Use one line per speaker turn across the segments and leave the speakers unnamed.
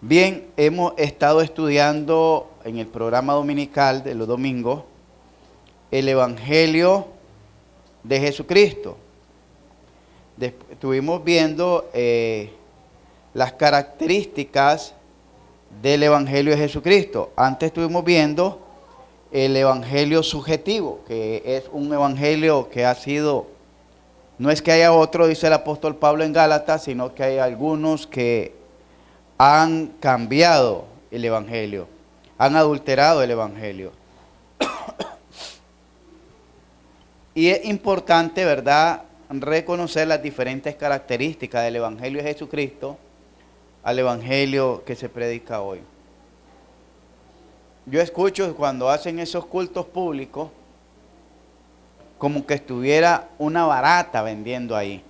Bien, hemos estado estudiando en el programa dominical de los domingos el Evangelio de Jesucristo. Estuvimos viendo las características del Evangelio de Jesucristo. Antes estuvimos viendo el Evangelio subjetivo, que es un Evangelio que ha sido, no es que haya otro, dice el apóstol Pablo en Gálatas, sino que hay algunos que han cambiado el Evangelio, han adulterado el Evangelio. Y es importante, ¿verdad?, reconocer las diferentes características del Evangelio de Jesucristo al Evangelio que se predica hoy. Yo escucho cuando hacen esos cultos públicos como que estuviera una barata vendiendo ahí.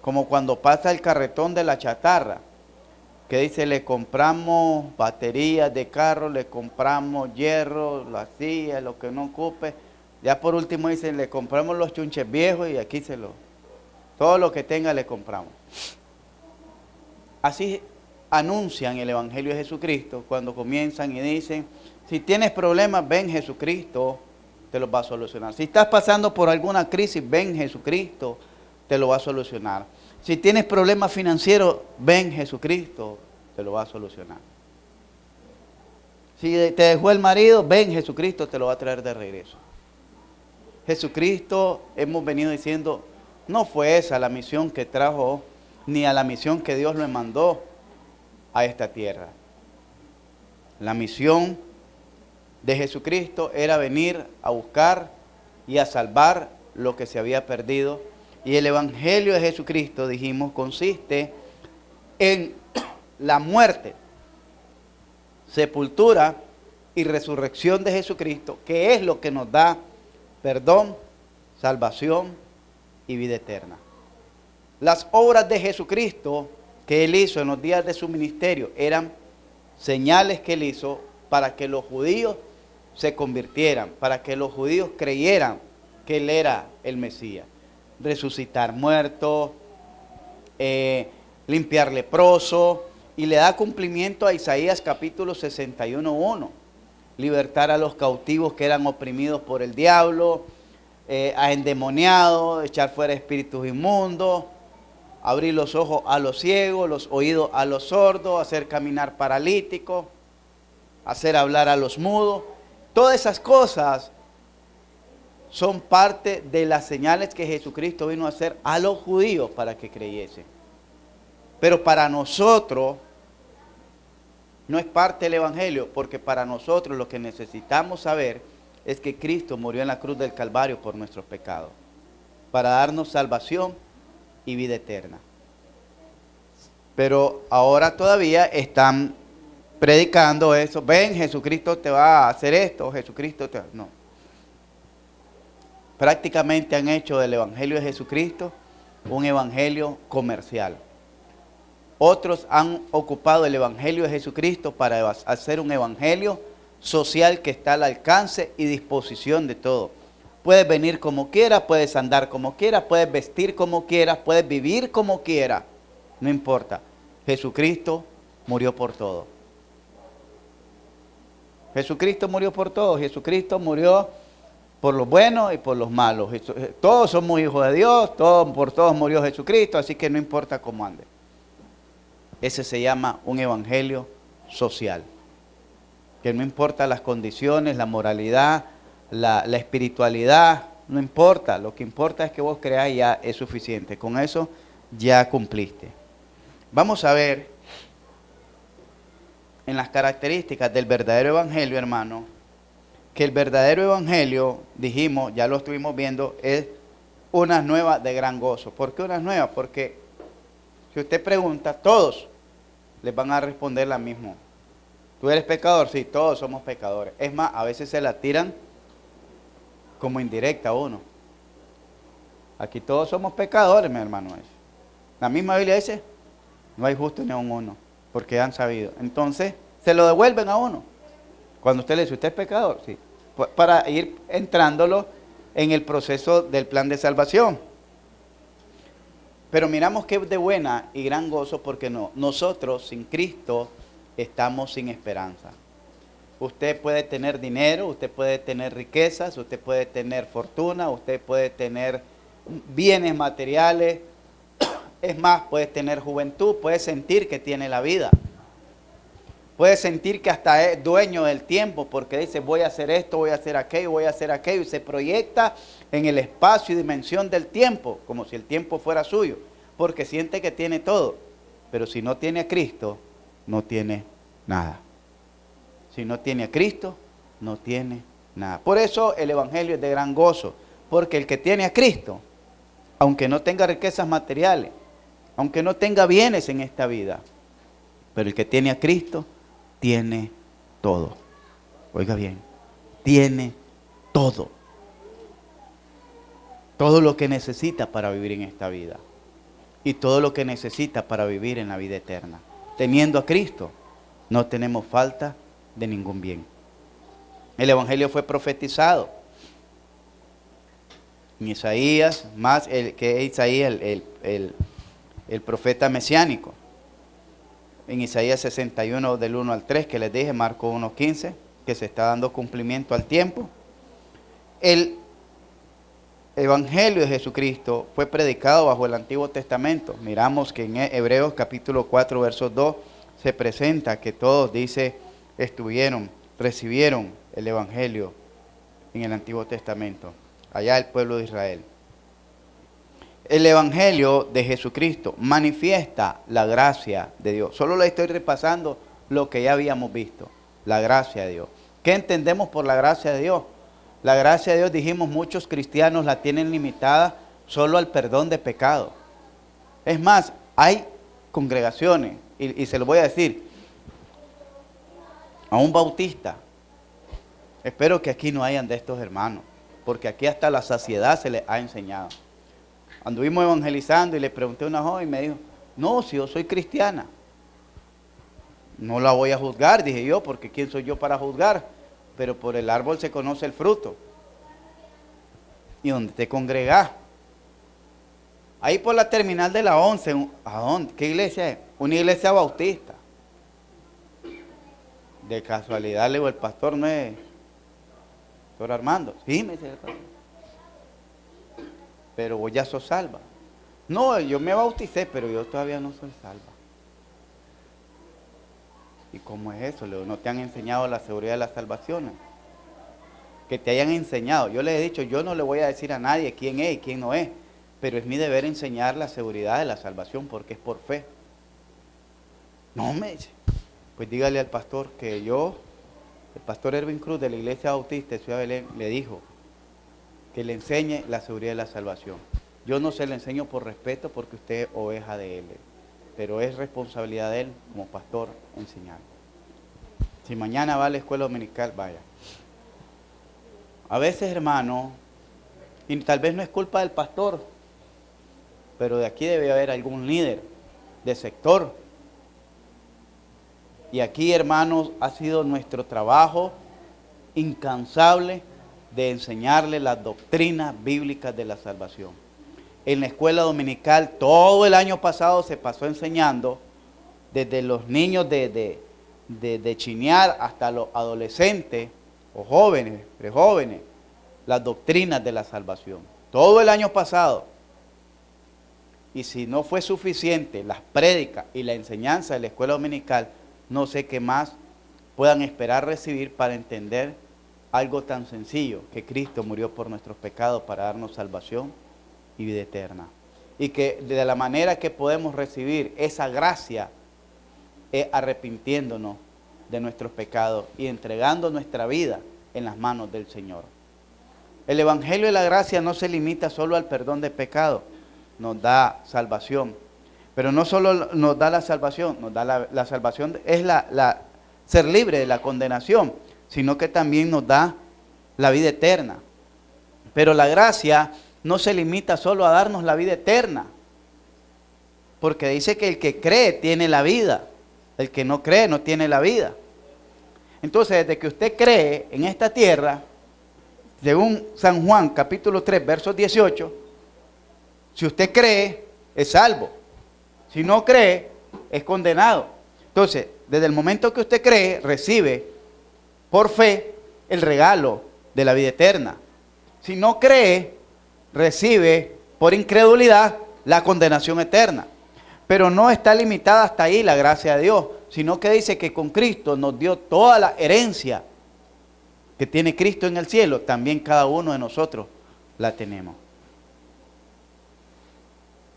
Como cuando pasa el carretón de la chatarra, que dice, le compramos baterías de carro, le compramos hierro, la silla, lo que no ocupe. Ya por último dicen, le compramos los chunches viejos y aquí todo lo que tenga le compramos. Así anuncian el Evangelio de Jesucristo cuando comienzan y dicen, si tienes problemas, ven Jesucristo, te los va a solucionar. Si estás pasando por alguna crisis, ven Jesucristo, te lo va a solucionar. Si tienes problemas financieros, ven Jesucristo, te lo va a solucionar. Si te dejó el marido, ven Jesucristo, te lo va a traer de regreso. Jesucristo, hemos venido diciendo, no fue esa la misión que trajo, ni a la misión que Dios le mandó a esta tierra. La misión de Jesucristo era venir a buscar y a salvar lo que se había perdido. Y el Evangelio de Jesucristo, dijimos, consiste en la muerte, sepultura y resurrección de Jesucristo, que es lo que nos da perdón, salvación y vida eterna. Las obras de Jesucristo que Él hizo en los días de su ministerio eran señales que Él hizo para que los judíos se convirtieran, para que los judíos creyeran que Él era el Mesías. Resucitar muertos, limpiar leprosos, y le da cumplimiento a Isaías capítulo 61:1. Libertar a los cautivos que eran oprimidos por el diablo, a endemoniados, echar fuera espíritus inmundos, abrir los ojos a los ciegos, los oídos a los sordos, hacer caminar paralíticos, hacer hablar a los mudos. Todas esas cosas son parte de las señales que Jesucristo vino a hacer a los judíos para que creyesen. Pero para nosotros no es parte del Evangelio, porque para nosotros lo que necesitamos saber es que Cristo murió en la cruz del Calvario por nuestros pecados, para darnos salvación y vida eterna. Pero ahora todavía están predicando eso. Ven, Jesucristo te va a hacer esto, Jesucristo te... No. Prácticamente han hecho del Evangelio de Jesucristo un evangelio comercial. Otros han ocupado el Evangelio de Jesucristo para hacer un evangelio social que está al alcance y disposición de todo. Puedes venir como quieras, puedes andar como quieras, puedes vestir como quieras, puedes vivir como quieras. No importa. Jesucristo murió por todo. Jesucristo murió por todo. Jesucristo murió por los buenos y por los malos. Todos somos hijos de Dios, por todos murió Jesucristo, así que no importa cómo ande. Ese se llama un evangelio social. Que no importa las condiciones, la moralidad, la espiritualidad, no importa. Lo que importa es que vos creas y ya es suficiente. Con eso ya cumpliste. Vamos a ver en las características del verdadero evangelio, hermano, que el verdadero evangelio, dijimos, ya lo estuvimos viendo, es unas nuevas de gran gozo. ¿Por qué unas nuevas? Porque si usted pregunta, todos les van a responder la misma. ¿Tú eres pecador? Sí, todos somos pecadores. Es más, a veces se la tiran como indirecta a uno. Aquí todos somos pecadores, mi hermano. La misma Biblia dice, no hay justo ni a un uno, porque han sabido. Entonces, se lo devuelven a uno. Cuando usted le dice, ¿usted es pecador? Sí. Para ir entrándolo en el proceso del plan de salvación. Pero miramos que es de buena y gran gozo porque nosotros sin Cristo estamos sin esperanza. Usted puede tener dinero, usted puede tener riquezas, usted puede tener fortuna, usted puede tener bienes materiales, es más, puede tener juventud, puede sentir que tiene la vida. Puede sentir que hasta es dueño del tiempo porque dice voy a hacer esto, voy a hacer aquello, voy a hacer aquello y se proyecta en el espacio y dimensión del tiempo como si el tiempo fuera suyo porque siente que tiene todo. Pero si no tiene a Cristo, no tiene nada. Si no tiene a Cristo, no tiene nada. Por eso el Evangelio es de gran gozo, porque el que tiene a Cristo, aunque no tenga riquezas materiales, aunque no tenga bienes en esta vida, pero el que tiene a Cristo, tiene todo. Oiga bien, tiene todo. Todo lo que necesita para vivir en esta vida. Y todo lo que necesita para vivir en la vida eterna. Teniendo a Cristo, no tenemos falta de ningún bien. El Evangelio fue profetizado. En Isaías, más que Isaías, el profeta mesiánico. En Isaías 61 del 1 al 3 que les dije, Marcos 1:15, que se está dando cumplimiento al tiempo. El Evangelio de Jesucristo fue predicado bajo el Antiguo Testamento. Miramos que en Hebreos capítulo 4 versos 2 se presenta que todos, dice, recibieron el Evangelio en el Antiguo Testamento. Allá el pueblo de Israel. El Evangelio de Jesucristo manifiesta la gracia de Dios. Solo le estoy repasando lo que ya habíamos visto. La gracia de Dios. ¿Qué entendemos por la gracia de Dios? La gracia de Dios, dijimos, muchos cristianos la tienen limitada solo al perdón de pecado. Es más, hay congregaciones, y se lo voy a decir, a un bautista, espero que aquí no hayan de estos hermanos, porque aquí hasta la saciedad se les ha enseñado. Anduvimos evangelizando y le pregunté a una joven y me dijo, no, si yo soy cristiana, no la voy a juzgar, dije yo, porque ¿quién soy yo para juzgar? Pero por el árbol se conoce el fruto. ¿Y dónde te congregás? Ahí por la terminal de la 11, ¿a dónde? ¿Qué iglesia es? Una iglesia bautista. De casualidad le digo, el pastor no es Pastor Armando. Sí, me dice el pastor. Pero vos ya sos salva. No, yo me bauticé, pero yo todavía no soy salva. ¿Y cómo es eso? ¿No te han enseñado la seguridad de la salvación? Que te hayan enseñado. Yo les he dicho, yo no le voy a decir a nadie quién es y quién no es, pero es mi deber enseñar la seguridad de la salvación porque es por fe. No me dice. Pues dígale al pastor que yo, el pastor Erwin Cruz de la Iglesia Bautista de Ciudad Belén, le dijo que le enseñe la seguridad de la salvación. Yo no se le enseño por respeto porque usted es oveja de él, pero es responsabilidad de él como pastor enseñar. Si mañana va a la escuela dominical, vaya. A veces, hermano, y tal vez no es culpa del pastor, pero de aquí debe haber algún líder de sector. Y aquí, hermanos, ha sido nuestro trabajo incansable de enseñarle las doctrinas bíblicas de la salvación. En la escuela dominical, todo el año pasado se pasó enseñando, desde los niños de chinear hasta los adolescentes o jóvenes, prejóvenes, las doctrinas de la salvación. Todo el año pasado. Y si no fue suficiente las prédicas y la enseñanza de la escuela dominical, no sé qué más puedan esperar recibir para entender algo tan sencillo, que Cristo murió por nuestros pecados para darnos salvación y vida eterna. Y que de la manera que podemos recibir esa gracia es arrepintiéndonos de nuestros pecados y entregando nuestra vida en las manos del Señor. El Evangelio de la gracia no se limita solo al perdón de pecado, nos da salvación. Pero no solo nos da la salvación, nos da la salvación, es ser libre de la condenación, sino que también nos da la vida eterna. Pero la gracia no se limita solo a darnos la vida eterna, porque dice que el que cree tiene la vida, el que no cree no tiene la vida. Entonces, desde que usted cree en esta tierra, según San Juan capítulo 3, verso 18, si usted cree, es salvo. Si no cree, es condenado. Entonces, desde el momento que usted cree, recibe por fe el regalo de la vida eterna. Si no cree, recibe por incredulidad la condenación eterna. Pero no está limitada hasta ahí la gracia de Dios, sino que dice que con Cristo nos dio toda la herencia que tiene Cristo en el cielo, también cada uno de nosotros la tenemos.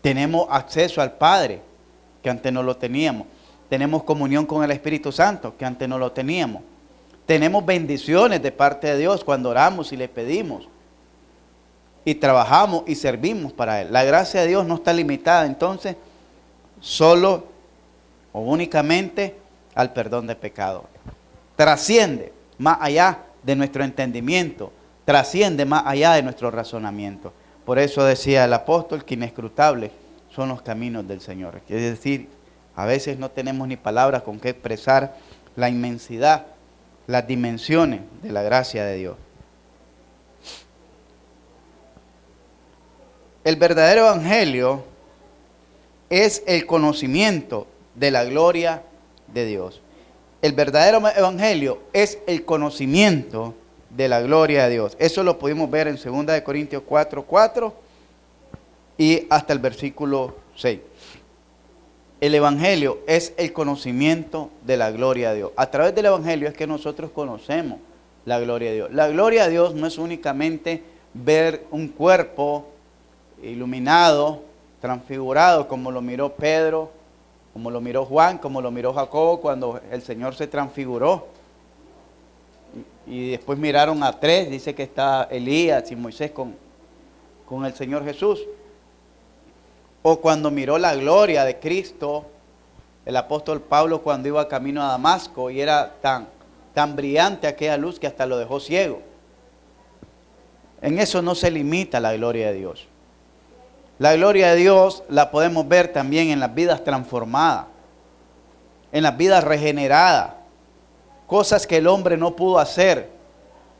Tenemos acceso al Padre, que antes no lo teníamos. Tenemos comunión con el Espíritu Santo, que antes no lo teníamos. Tenemos bendiciones de parte de Dios cuando oramos y le pedimos. Y trabajamos y servimos para Él. La gracia de Dios no está limitada entonces solo o únicamente al perdón de pecados. Trasciende más allá de nuestro entendimiento. Trasciende más allá de nuestro razonamiento. Por eso decía el apóstol que inescrutables son los caminos del Señor. Quiere decir, a veces no tenemos ni palabras con que expresar la inmensidad, las dimensiones de la gracia de Dios. El verdadero evangelio es el conocimiento de la gloria de Dios. El verdadero evangelio es el conocimiento de la gloria de Dios. Eso lo pudimos ver en 2 Corintios 4:4 y hasta el versículo 6. El evangelio es el conocimiento de la gloria de Dios. A través del evangelio es que nosotros conocemos la gloria de Dios. La gloria de Dios no es únicamente ver un cuerpo iluminado, transfigurado, como lo miró Pedro, como lo miró Juan, como lo miró Jacobo cuando el Señor se transfiguró. Y después miraron a tres, dice que está Elías y Moisés con el Señor Jesús. O cuando miró la gloria de Cristo, el apóstol Pablo cuando iba camino a Damasco y era tan brillante aquella luz que hasta lo dejó ciego. En eso no se limita la gloria de Dios. La gloria de Dios la podemos ver también en las vidas transformadas, en las vidas regeneradas, cosas que el hombre no pudo hacer,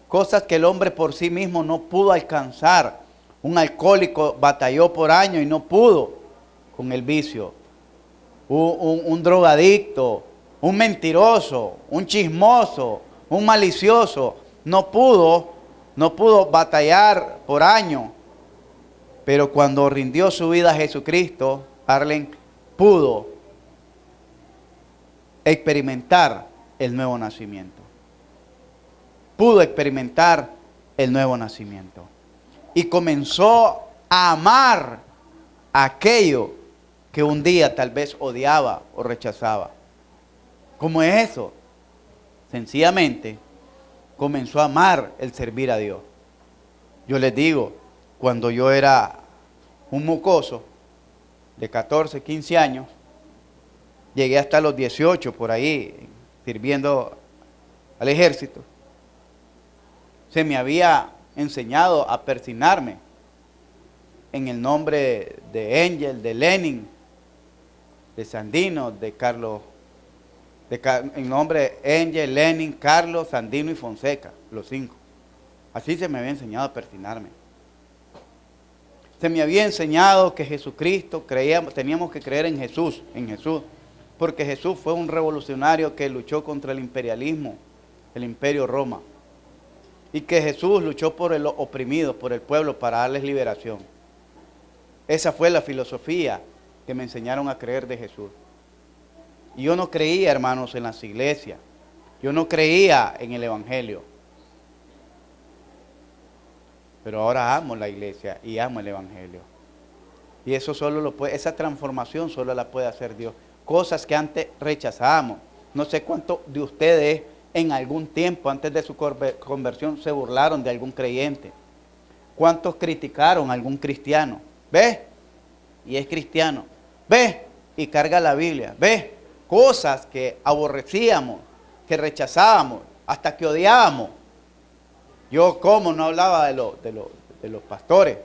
cosas que el hombre por sí mismo no pudo alcanzar. Un alcohólico batalló por años y no pudo con el vicio. Un drogadicto, un mentiroso, un chismoso, un malicioso, no pudo batallar por años. Pero cuando rindió su vida a Jesucristo, Arlen pudo experimentar el nuevo nacimiento. Pudo experimentar el nuevo nacimiento. Y comenzó a amar aquello que un día tal vez odiaba o rechazaba. ¿Cómo es eso? Sencillamente comenzó a amar el servir a Dios. Yo les digo, cuando yo era un mocoso de 14, 15 años, llegué hasta los 18 por ahí sirviendo al ejército. Se me había enseñado a persignarme en el nombre de Engel, de Lenin, de Sandino, de Carlos, en nombre de Engel, Lenin, Carlos, Sandino y Fonseca, los 5. Así se me había enseñado a persignarme. Se me había enseñado que Jesucristo, teníamos que creer en Jesús, porque Jesús fue un revolucionario que luchó contra el imperialismo, el imperio Roma, y que Jesús luchó por los oprimidos, por el pueblo, para darles liberación. Esa fue la filosofía que me enseñaron a creer de Jesús. Y yo no creía, hermanos, en las iglesias, yo no creía en el evangelio. Pero ahora amo la iglesia y amo el evangelio. Y eso esa transformación solo la puede hacer Dios. Cosas que antes rechazábamos. No sé cuántos de ustedes en algún tiempo antes de su conversión se burlaron de algún creyente. ¿Cuántos criticaron a algún cristiano? ¿Ves? Y es cristiano. ¿Ves? Y carga la Biblia. ¿Ves? Cosas que aborrecíamos, que rechazábamos, hasta que odiábamos. Yo, ¿cómo no hablaba de los pastores?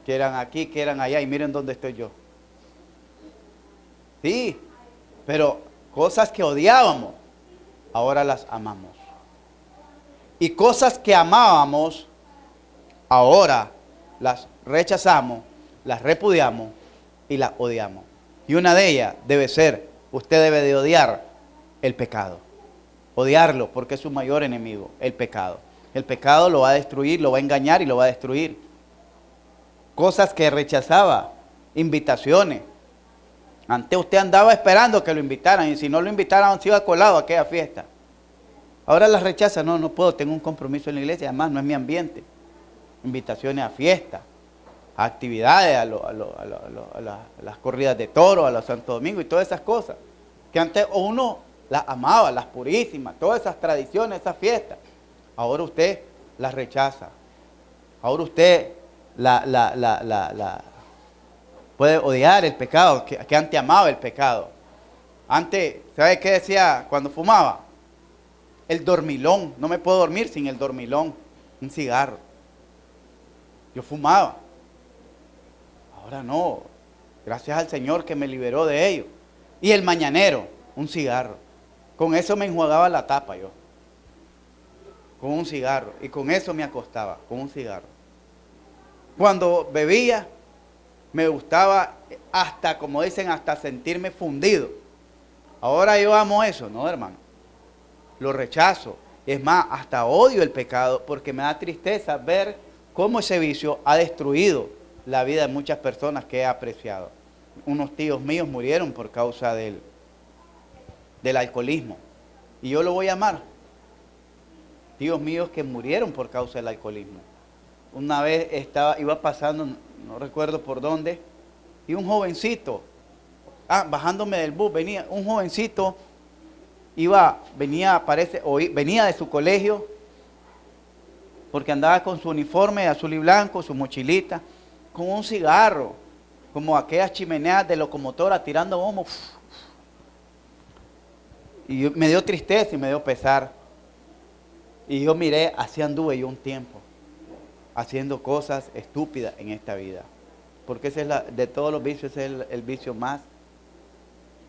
Que eran aquí, que eran allá, y miren dónde estoy yo. Sí, pero cosas que odiábamos, ahora las amamos. Y cosas que amábamos, ahora las rechazamos, las repudiamos y las odiamos. Y una de ellas debe ser, usted debe de odiar el pecado. Odiarlo porque es su mayor enemigo, el pecado. El pecado lo va a destruir, lo va a engañar y lo va a destruir. Cosas que rechazaba, invitaciones. Antes usted andaba esperando que lo invitaran y si no lo invitaran se iba colado a aquella fiesta. Ahora las rechaza, no puedo, tengo un compromiso en la iglesia, además no es mi ambiente. Invitaciones a fiestas, a actividades, a las corridas de toros, a los Santo Domingo y todas esas cosas. Que antes uno las amaba, las purísimas, todas esas tradiciones, esas fiestas. Ahora usted las rechaza. Ahora usted puede odiar el pecado, que antes amaba el pecado. Antes, ¿sabe qué decía cuando fumaba? El dormilón. No me puedo dormir sin el dormilón. Un cigarro. Yo fumaba. Ahora no. Gracias al Señor que me liberó de ello. Y el mañanero, un cigarro. Con eso me enjuagaba la tapa yo. Con un cigarro. Y con eso me acostaba, con un cigarro. Cuando bebía, me gustaba hasta, como dicen, hasta sentirme fundido. Ahora yo amo eso, no, hermano. Lo rechazo. Es más, hasta odio el pecado porque me da tristeza ver cómo ese vicio ha destruido la vida de muchas personas que he apreciado. Unos tíos míos murieron por causa del alcoholismo. Y yo lo voy a amar. Tíos míos que murieron por causa del alcoholismo. Una vez iba pasando, no recuerdo por dónde, y un jovencito, bajándome del bus, venía un jovencito, venía de su colegio, porque andaba con su uniforme azul y blanco, su mochilita, con un cigarro, como aquellas chimeneas de locomotora tirando humo. Y me dio tristeza y me dio pesar. Y yo miré, así anduve yo un tiempo, haciendo cosas estúpidas en esta vida. Porque ese es de todos los vicios, ese es el vicio más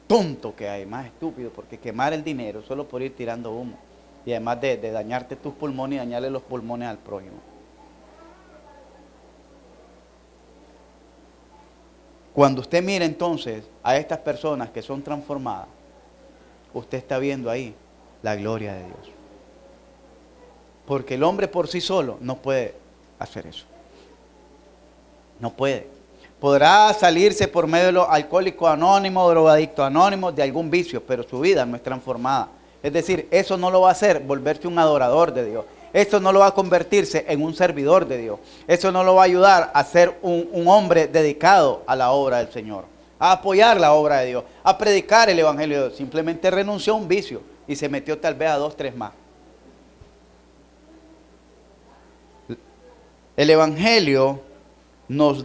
tonto que hay, más estúpido, porque quemar el dinero solo por ir tirando humo. Y además de dañarte tus pulmones y dañarle los pulmones al prójimo. Cuando usted mire entonces a estas personas que son transformadas, usted está viendo ahí la gloria de Dios. Porque el hombre por sí solo no puede hacer eso. No puede. Podrá salirse por medio de los alcohólicos anónimos, drogadictos anónimos, de algún vicio, pero su vida no es transformada. Es decir, eso no lo va a hacer volverse un adorador de Dios. Eso no lo va a convertirse en un servidor de Dios. Eso no lo va a ayudar a ser un hombre dedicado a la obra del Señor, a apoyar la obra de Dios, a predicar el Evangelio de Dios. Simplemente renunció a un vicio y se metió tal vez a 2, 3 más. El Evangelio nos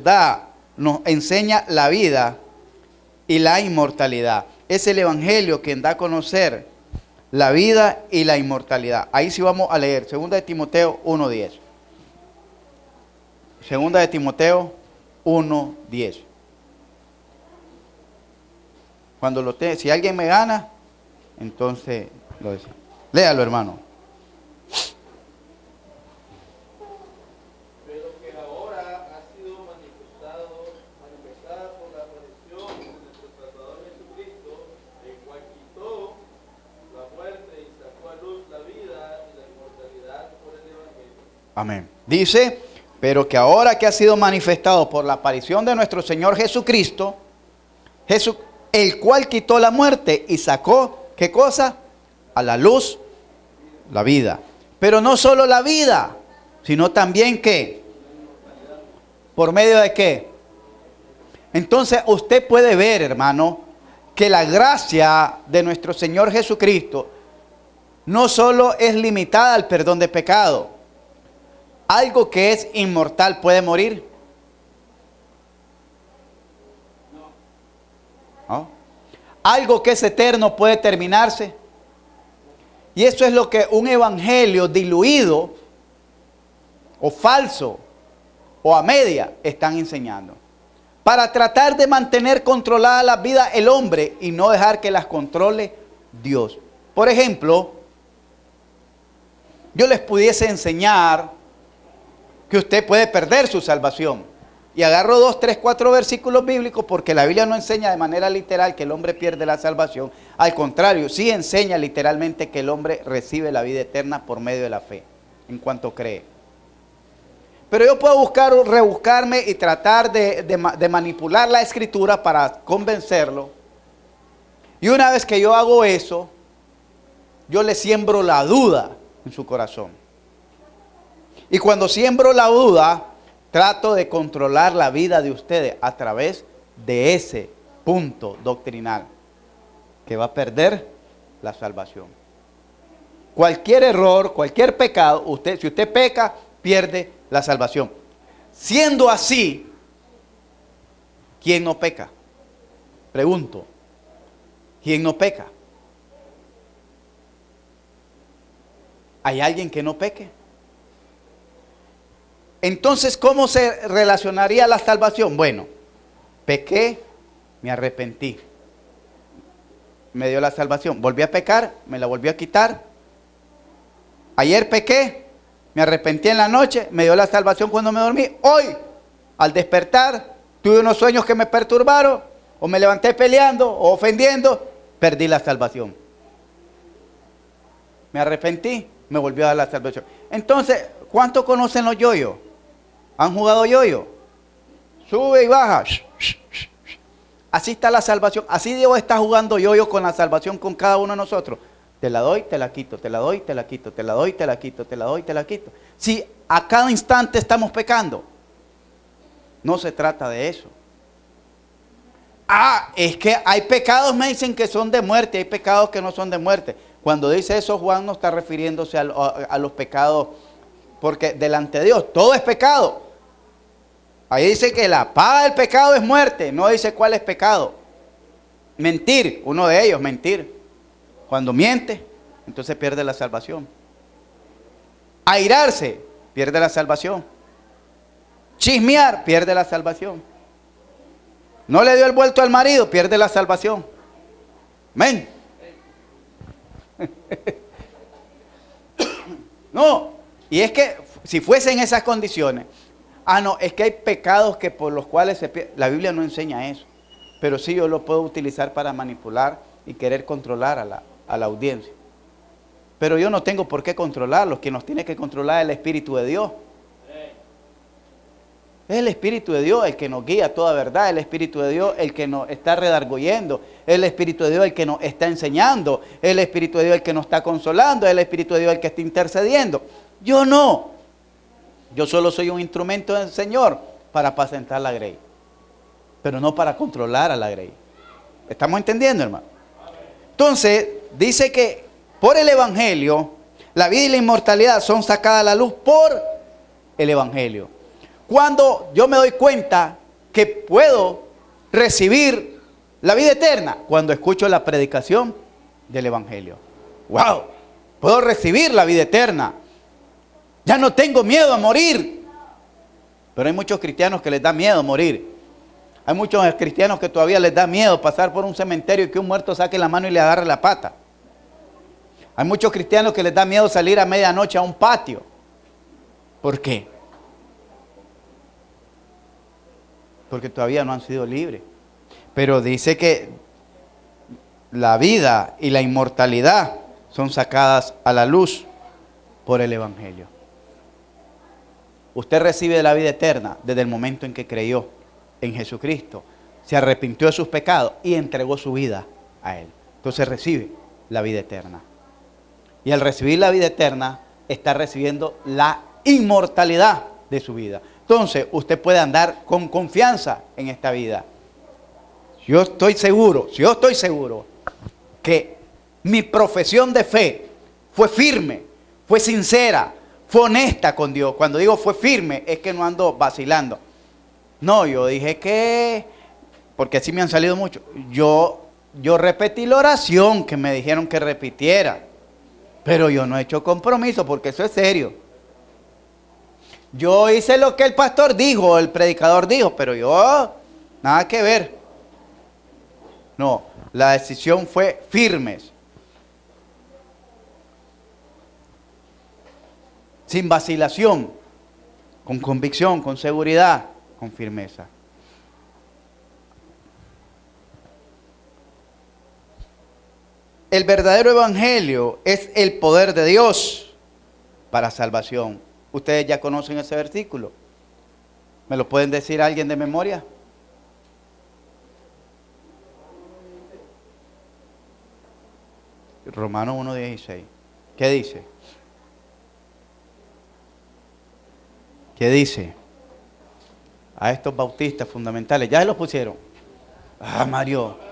enseña la vida y la inmortalidad. Es el Evangelio quien da a conocer la vida y la inmortalidad. Ahí sí vamos a leer 2 de Timoteo 1:10. 2 de Timoteo 1:10. Si alguien me gana, entonces lo dice. Léalo, hermano. Amén. Dice, pero que ahora que ha sido manifestado por la aparición de nuestro Señor Jesucristo, el cual quitó la muerte y sacó, ¿qué cosa? A la luz, la vida. Pero no solo la vida, sino también ¿qué? ¿Por medio de qué? Entonces usted puede ver, hermano, que la gracia de nuestro Señor Jesucristo no solo es limitada al perdón de pecado. ¿Algo que es inmortal puede morir? ¿No? ¿Algo que es eterno puede terminarse? Y eso es lo que un evangelio diluido o falso o a media están enseñando. Para tratar de mantener controlada la vida el hombre y no dejar que las controle Dios. Por ejemplo, yo les pudiese enseñar que usted puede perder su salvación. Y agarro 2, 3, 4 versículos bíblicos porque la Biblia no enseña de manera literal que el hombre pierde la salvación. Al contrario, sí enseña literalmente que el hombre recibe la vida eterna por medio de la fe, en cuanto cree. Pero yo puedo rebuscarme y tratar de manipular la escritura para convencerlo. Y una vez que yo hago eso, yo le siembro la duda en su corazón. Y cuando siembro la duda, trato de controlar la vida de ustedes a través de ese punto doctrinal, que va a perder la salvación. Cualquier error, cualquier pecado, si usted peca, pierde la salvación. Siendo así, ¿quién no peca? Pregunto, ¿quién no peca? ¿Hay alguien que no peque? Entonces, ¿cómo se relacionaría la salvación? Bueno, pequé, me arrepentí, me dio la salvación. Volví a pecar, me la volvió a quitar. Ayer pequé, me arrepentí en la noche, me dio la salvación cuando me dormí. Hoy, al despertar, tuve unos sueños que me perturbaron, o me levanté peleando, o ofendiendo, perdí la salvación. Me arrepentí, me volvió a dar la salvación. Entonces, ¿cuántos conocen los yoyos? ¿Han jugado yoyo? Sube y baja. Así está la salvación. Así Dios está jugando yoyo con la salvación con cada uno de nosotros. Te la doy, te la quito, te la doy, te la quito, te la doy, te la quito, te la doy, te la quito. Si a cada instante estamos pecando, no se trata de eso. Es que hay pecados, me dicen, que son de muerte, hay pecados que no son de muerte. Cuando dice eso, Juan no está refiriéndose a los pecados, porque delante de Dios todo es pecado. Ahí dice que la paga del pecado es muerte, no dice cuál es pecado. Mentir, uno de ellos, mentir. Cuando miente, entonces pierde la salvación. Airarse, pierde la salvación. Chismear, pierde la salvación. No le dio el vuelto al marido, pierde la salvación. Amén. No, y es que si fuesen esas condiciones, no, es que hay pecados que por los cuales se pierde. La Biblia no enseña eso, pero sí yo lo puedo utilizar para manipular y querer controlar a la audiencia. Pero yo no tengo por qué controlarlos, quien nos tiene que controlar es el Espíritu de Dios. Es el Espíritu de Dios el que nos guía a toda verdad, el Espíritu de Dios el que nos está redarguyendo, el Espíritu de Dios el que nos está enseñando, el Espíritu de Dios el que nos está consolando, el Espíritu de Dios el que está intercediendo. Yo no, yo solo soy un instrumento del Señor para apacentar la grey, pero no para controlar a la grey. ¿Estamos entendiendo, hermano? Entonces, dice que por el Evangelio, la vida y la inmortalidad son sacadas a la luz por el Evangelio. Cuando yo me doy cuenta que puedo recibir la vida eterna, cuando escucho la predicación del Evangelio. ¡Wow! Puedo recibir la vida eterna. Ya no tengo miedo a morir. Pero hay muchos cristianos que les da miedo morir. Hay muchos cristianos que todavía les da miedo pasar por un cementerio y que un muerto saque la mano y le agarre la pata. Hay muchos cristianos que les da miedo salir a medianoche a un patio. ¿Por qué? Porque todavía no han sido libres. Pero dice que la vida y la inmortalidad son sacadas a la luz por el Evangelio. Usted recibe la vida eterna desde el momento en que creyó en Jesucristo, se arrepintió de sus pecados y entregó su vida a Él. Entonces recibe la vida eterna. Y al recibir la vida eterna, está recibiendo la inmortalidad de su vida. Entonces, usted puede andar con confianza en esta vida. Yo estoy seguro que mi profesión de fe fue firme, fue sincera, fue honesta con Dios. Cuando digo fue firme, es que no ando vacilando. No, yo dije que, porque así me han salido muchos, yo repetí la oración que me dijeron que repitiera, pero yo no he hecho compromiso porque eso es serio. Yo hice lo que el pastor dijo, el predicador dijo, pero yo, nada que ver. No, la decisión fue firme. Sin vacilación, con convicción, con seguridad. con firmeza. El verdadero evangelio es el poder de Dios para salvación. Ustedes ya conocen ese versículo. ¿Me lo pueden decir alguien de memoria? Romanos 1:16. ¿Qué dice? ¿Qué dice? A estos bautistas fundamentales. ¿Ya se los pusieron? Ah, Mario.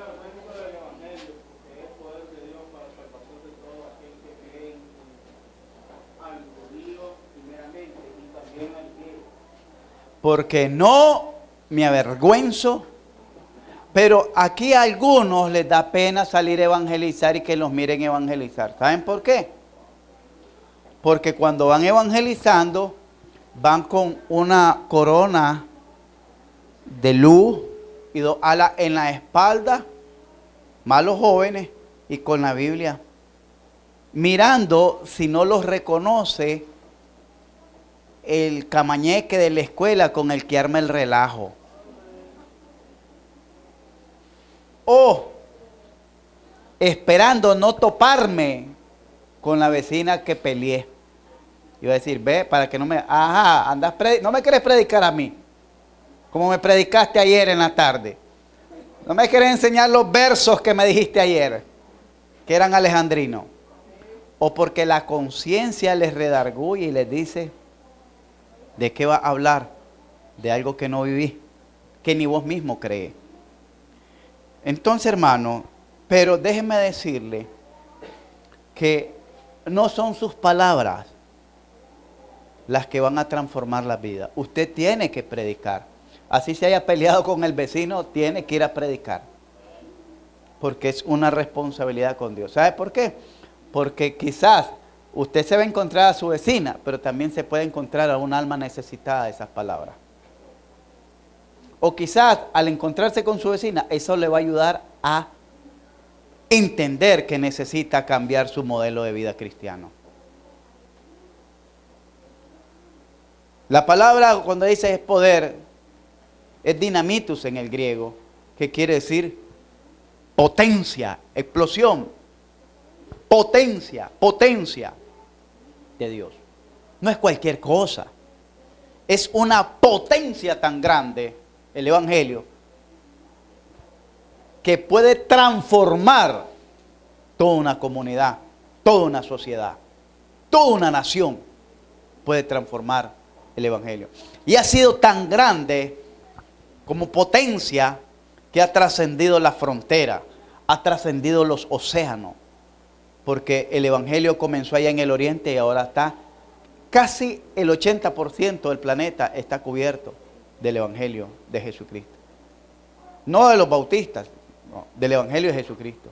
Porque no me avergüenzo, pero aquí a algunos les da pena salir a evangelizar y que los miren evangelizar. ¿Saben por qué? Porque cuando van evangelizando, van con una corona de luz y dos alas en la espalda, malos jóvenes, y con la Biblia, mirando si no los reconoce el camañeque de la escuela con el que arma el relajo. O esperando no toparme con la vecina que peleé. Iba a decir, ve, para que no me... Ajá, no me quieres predicar a mí, como me predicaste ayer en la tarde. No me quieres enseñar los versos que me dijiste ayer, que eran alejandrinos. O porque la conciencia les redarguye y les dice, ¿de qué va a hablar? De algo que no viví, que ni vos mismo crees. Entonces, hermano, pero déjeme decirle que no son sus palabras las que van a transformar la vida. Usted tiene que predicar. Así se haya peleado con el vecino, tiene que ir a predicar. Porque es una responsabilidad con Dios. ¿Sabe por qué? Porque quizás usted se va a encontrar a su vecina, pero también se puede encontrar a un alma necesitada de esas palabras. O quizás al encontrarse con su vecina, eso le va a ayudar a entender que necesita cambiar su modelo de vida cristiano. La palabra cuando dice es poder, es dinamitus en el griego, que quiere decir potencia, explosión, potencia de Dios. No es cualquier cosa, es una potencia tan grande, el evangelio, que puede transformar toda una comunidad, toda una sociedad, toda una nación, puede transformar el evangelio. Y ha sido tan grande como potencia que ha trascendido la frontera, ha trascendido los océanos, porque el evangelio comenzó allá en el oriente y ahora está casi el 80% del planeta está cubierto del evangelio de Jesucristo. No de los bautistas, no, del evangelio de Jesucristo.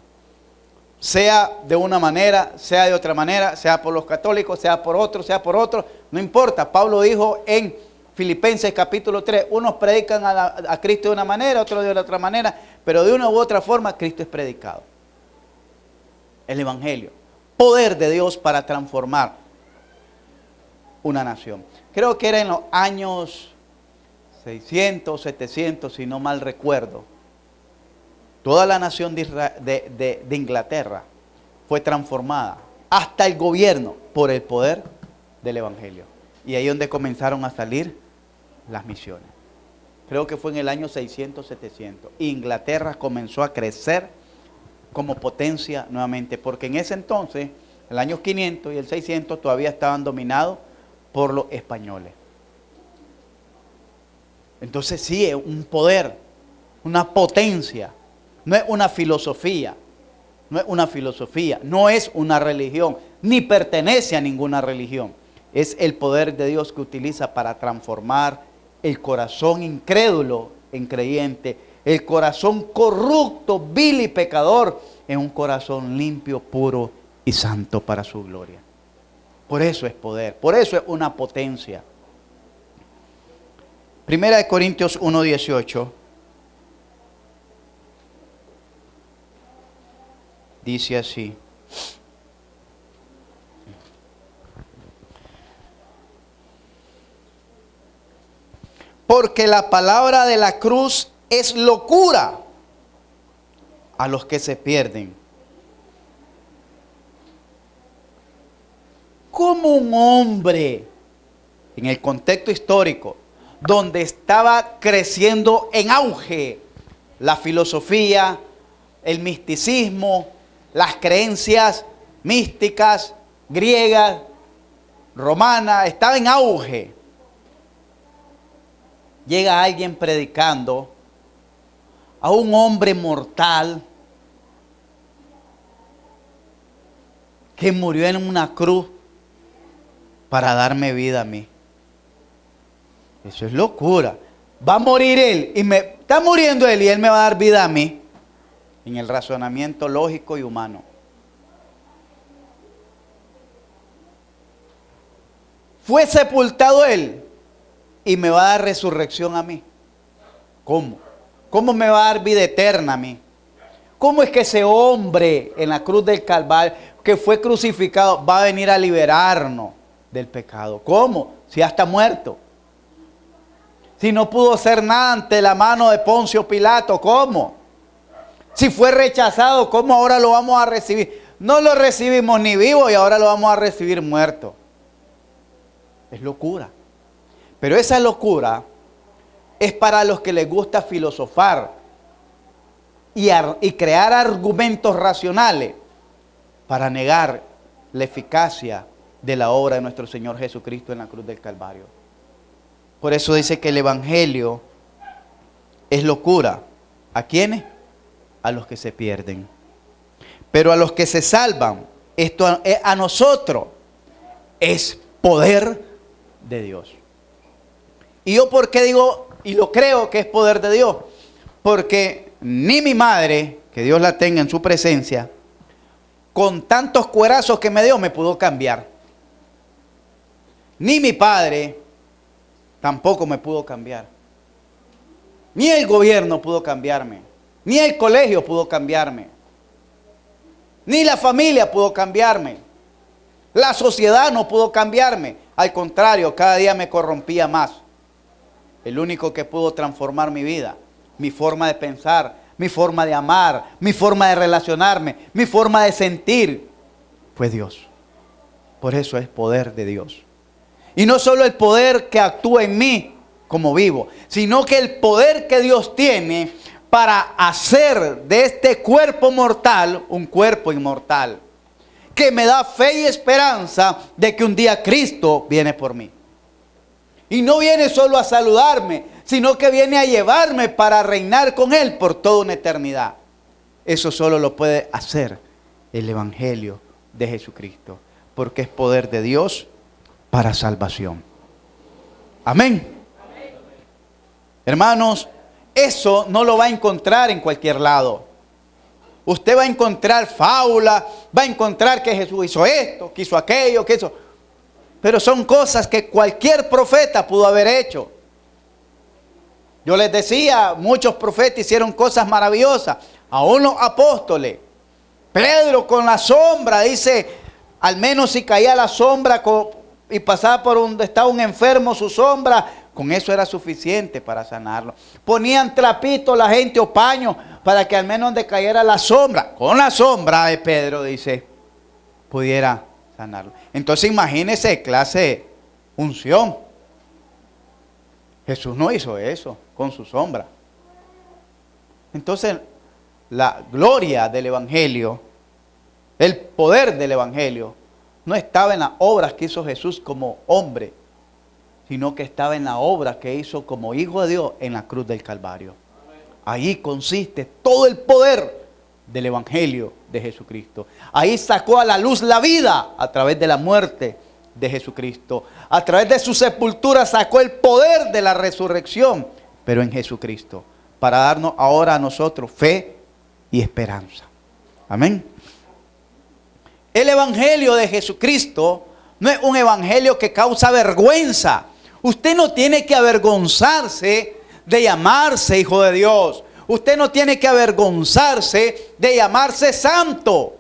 Sea de una manera, sea de otra manera, sea por los católicos, sea por otro, no importa. Pablo dijo en Filipenses capítulo 3, unos predican a Cristo de una manera, otros de otra manera, pero de una u otra forma Cristo es predicado. El evangelio, poder de Dios para transformar una nación. Creo que era en los años 600, 700, si no mal recuerdo. Toda la nación de Inglaterra fue transformada, hasta el gobierno, por el poder del evangelio. Y ahí es donde comenzaron a salir las misiones. Creo que fue en el año 600, 700. Inglaterra comenzó a crecer como potencia nuevamente, porque en ese entonces, el año 500 y el 600 todavía estaban dominados por los españoles. Entonces sí, es un poder, una potencia. No es una filosofía, no es una religión, ni pertenece a ninguna religión. Es el poder de Dios que utiliza para transformar el corazón incrédulo en creyente, el corazón corrupto, vil y pecador, en un corazón limpio, puro y santo para su gloria. Por eso es poder, por eso es una potencia. Primera de Corintios 1:18. Dice así. porque la palabra de la cruz es locura a los que se pierden. Como un hombre, en el contexto histórico, donde estaba creciendo en auge la filosofía, el misticismo, las creencias místicas, griegas, romanas, estaba en auge. Llega alguien predicando a un hombre mortal que murió en una cruz para darme vida a mí. Eso es locura. Va a morir él está muriendo él y él me va a dar vida a mí. En el razonamiento lógico y humano. Fue sepultado él y me va a dar resurrección a mí. ¿Cómo? ¿Cómo me va a dar vida eterna a mí? ¿Cómo es que ese hombre en la cruz del Calvario, que fue crucificado, va a venir a liberarnos del pecado? ¿Cómo? Si ya está muerto. Si no pudo hacer nada ante la mano de Poncio Pilato, ¿cómo? Si fue rechazado, ¿cómo ahora lo vamos a recibir? No lo recibimos ni vivo y ahora lo vamos a recibir muerto. Es locura. Pero esa locura es para los que les gusta filosofar y crear argumentos racionales para negar la eficacia de la obra de nuestro Señor Jesucristo en la cruz del Calvario. Por eso dice que el Evangelio es locura. ¿A quiénes? A los que se pierden. Pero a los que se salvan, esto a nosotros es poder de Dios. ¿Y yo por qué digo y lo creo que es poder de Dios? Porque ni mi madre, que Dios la tenga en su presencia, con tantos cuerazos que me dio, me pudo cambiar. Ni mi padre tampoco me pudo cambiar. Ni el gobierno pudo cambiarme. Ni el colegio pudo cambiarme. Ni la familia pudo cambiarme. La sociedad no pudo cambiarme. Al contrario, cada día me corrompía más. El único que pudo transformar mi vida, mi forma de pensar, mi forma de amar, mi forma de relacionarme, mi forma de sentir, fue Dios. Por eso es poder de Dios. Y no solo el poder que actúa en mí como vivo, sino que el poder que Dios tiene para hacer de este cuerpo mortal un cuerpo inmortal, que me da fe y esperanza de que un día Cristo viene por mí. Y no viene solo a saludarme, sino que viene a llevarme para reinar con Él por toda una eternidad. Eso solo lo puede hacer el Evangelio de Jesucristo, porque es poder de Dios para salvación. Amén. Hermanos, eso no lo va a encontrar en cualquier lado. Usted va a encontrar fábula, va a encontrar que Jesús hizo esto, que hizo aquello, que hizo. Pero son cosas que cualquier profeta pudo haber hecho. Yo les decía, muchos profetas hicieron cosas maravillosas, aún los apóstoles. Pedro con la sombra, dice, al menos si caía la sombra y pasaba por donde estaba un enfermo, su sombra, con eso era suficiente para sanarlo. Ponían trapitos la gente o paños para que al menos donde cayera la sombra, con la sombra de Pedro, dice, pudiera sanarlo. Entonces imagínese clase de unción. Jesús no hizo eso con su sombra. Entonces la gloria del Evangelio, el poder del Evangelio, no estaba en las obras que hizo Jesús como hombre, sino que estaba en la obra que hizo como Hijo de Dios en la cruz del Calvario. Ahí consiste todo el poder del Evangelio de Jesucristo. Ahí sacó a la luz la vida a través de la muerte de Jesucristo. A través de su sepultura sacó el poder de la resurrección, pero en Jesucristo, para darnos ahora a nosotros fe y esperanza. Amén. El Evangelio de Jesucristo no es un evangelio que causa vergüenza. Usted no tiene que avergonzarse de llamarse hijo de Dios. Usted no tiene que avergonzarse de llamarse santo.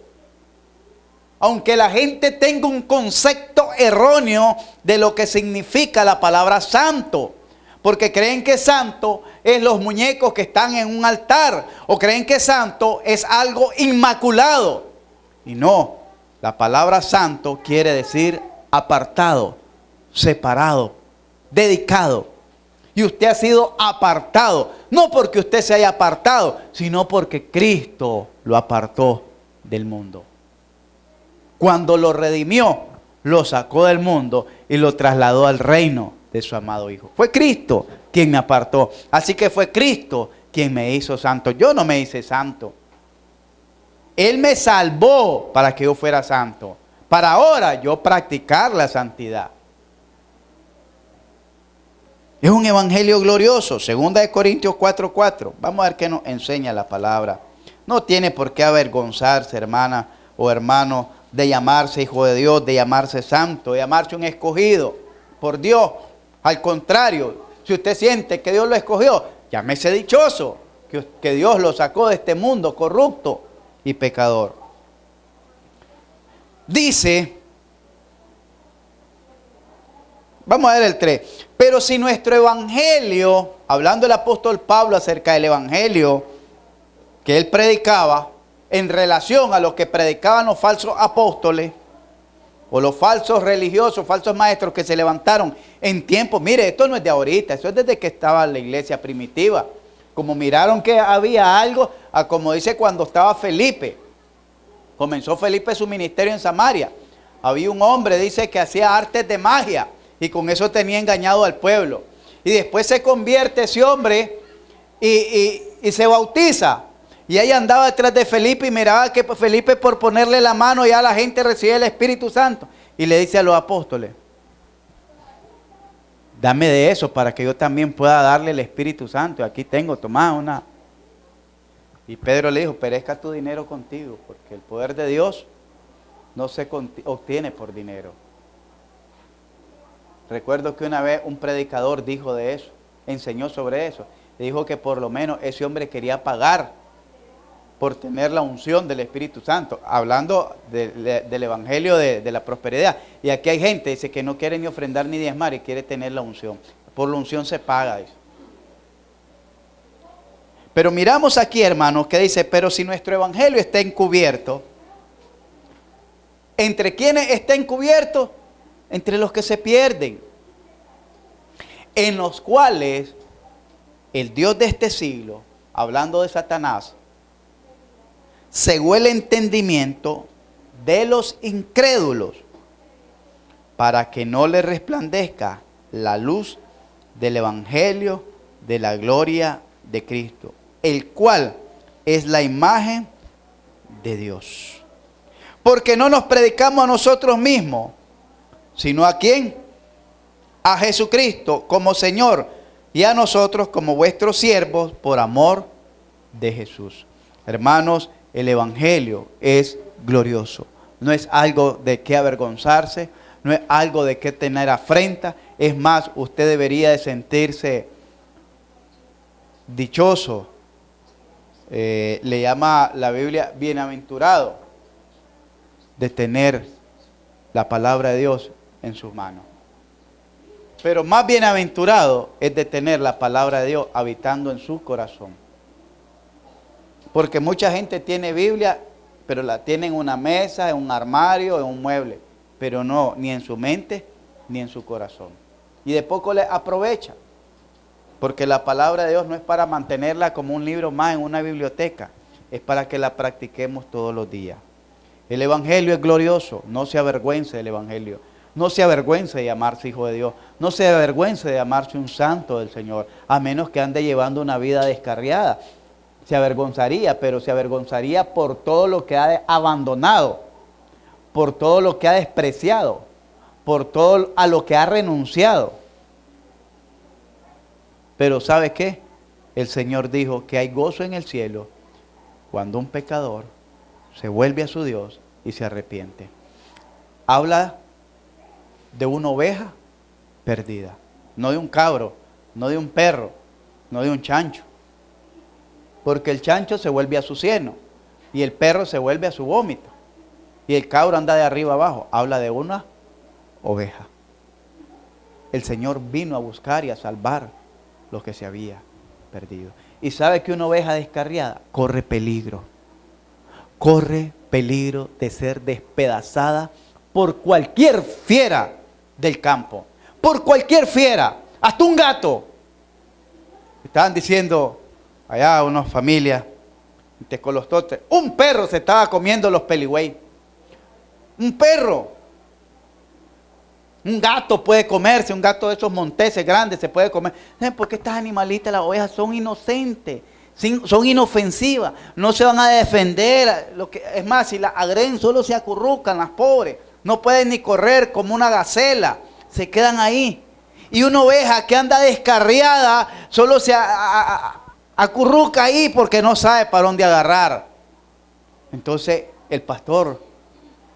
Aunque la gente tenga un concepto erróneo de lo que significa la palabra santo. Porque creen que santo es los muñecos que están en un altar. O creen que santo es algo inmaculado. Y no, la palabra santo quiere decir apartado, separado, dedicado. Y usted ha sido apartado. No porque usted se haya apartado, sino porque Cristo lo apartó del mundo. Cuando lo redimió, lo sacó del mundo y lo trasladó al reino de su amado Hijo. Fue Cristo quien me apartó. Así que fue Cristo quien me hizo santo. Yo no me hice santo. Él me salvó para que yo fuera santo. Para ahora yo practicar la santidad. Es un evangelio glorioso. 2 Corintios 4:4. Vamos a ver qué nos enseña la palabra. No tiene por qué avergonzarse, hermana o hermano, de llamarse hijo de Dios, de llamarse santo, de llamarse un escogido por Dios. Al contrario, si usted siente que Dios lo escogió, llámese dichoso, que Dios lo sacó de este mundo corrupto y pecador. Dice, vamos a ver el 3, pero si nuestro evangelio, hablando el apóstol Pablo acerca del evangelio que él predicaba, en relación a lo que predicaban los falsos apóstoles, o los falsos religiosos, falsos maestros que se levantaron en tiempos. Mire, esto no es de ahorita, eso es desde que estaba la iglesia primitiva. Como miraron que había algo, como dice cuando estaba Felipe. Comenzó Felipe su ministerio en Samaria. Había un hombre, dice, que hacía artes de magia y con eso tenía engañado al pueblo. Y después se convierte ese hombre y se bautiza. Y ahí andaba detrás de Felipe y miraba que Felipe, por ponerle la mano, ya la gente recibía el Espíritu Santo. Y le dice a los apóstoles, dame de eso para que yo también pueda darle el Espíritu Santo. Y aquí tengo, tomá una. Y Pedro le dijo, perezca tu dinero contigo, porque el poder de Dios no se obtiene por dinero. Recuerdo que una vez un predicador dijo de eso, enseñó sobre eso. Dijo que por lo menos ese hombre quería pagar por tener la unción del Espíritu Santo, hablando del Evangelio de la prosperidad. Y aquí hay gente, dice, que no quiere ni ofrendar ni diezmar y quiere tener la unción. Por la unción se paga, dice. Pero miramos aquí, hermanos, que dice, pero si nuestro Evangelio está encubierto, ¿entre quiénes está encubierto? Entre los que se pierden, en los cuales el Dios de este siglo, hablando de Satanás, cegó el entendimiento de los incrédulos para que no le resplandezca la luz del evangelio de la gloria de Cristo, el cual es la imagen de Dios. Porque no nos predicamos a nosotros mismos, sino ¿a quién? A Jesucristo como Señor y a nosotros como vuestros siervos por amor de Jesús. Hermanos, el evangelio es glorioso. No es algo de qué avergonzarse, no es algo de qué tener afrenta. Es más, usted debería de sentirse dichoso. Le llama la Biblia bienaventurado de tener la palabra de Dios en sus manos. Pero más bienaventurado es de tener la palabra de Dios habitando en su corazón. Porque mucha gente tiene Biblia, pero la tiene en una mesa, en un armario, en un mueble. Pero no, ni en su mente, ni en su corazón. Y de poco le aprovecha. Porque la palabra de Dios no es para mantenerla como un libro más en una biblioteca. Es para que la practiquemos todos los días. El evangelio es glorioso. No se avergüence del evangelio. No se avergüence de llamarse hijo de Dios. No se avergüence de llamarse un santo del Señor. A menos que ande llevando una vida descarriada. Se avergonzaría, pero se avergonzaría por todo lo que ha abandonado, por todo lo que ha despreciado, por todo a lo que ha renunciado. Pero ¿sabe qué? El Señor dijo que hay gozo en el cielo cuando un pecador se vuelve a su Dios y se arrepiente. Habla de una oveja perdida, no de un cabro, no de un perro, no de un chancho. Porque el chancho se vuelve a su cieno y el perro se vuelve a su vómito y el cabro anda de arriba abajo. Habla de una oveja. El Señor vino a buscar y a salvar lo que se había perdido. ¿Y sabe que una oveja descarriada corre peligro? Corre peligro de ser despedazada por cualquier fiera del campo. Por cualquier fiera, hasta un gato. Estaban diciendo allá unas familias en Tecolostote, un perro se estaba comiendo los peligüey. Un perro. Un gato puede comerse, un gato de esos monteses grandes se puede comer. Porque estas animalitas, las ovejas, son inocentes, son inofensivas, no se van a defender. Es más, si las agreden, solo se acurrucan las pobres. No pueden ni correr como una gacela, se quedan ahí. Y una oveja que anda descarriada, solo se acurruca ahí porque no sabe para dónde agarrar. Entonces el pastor,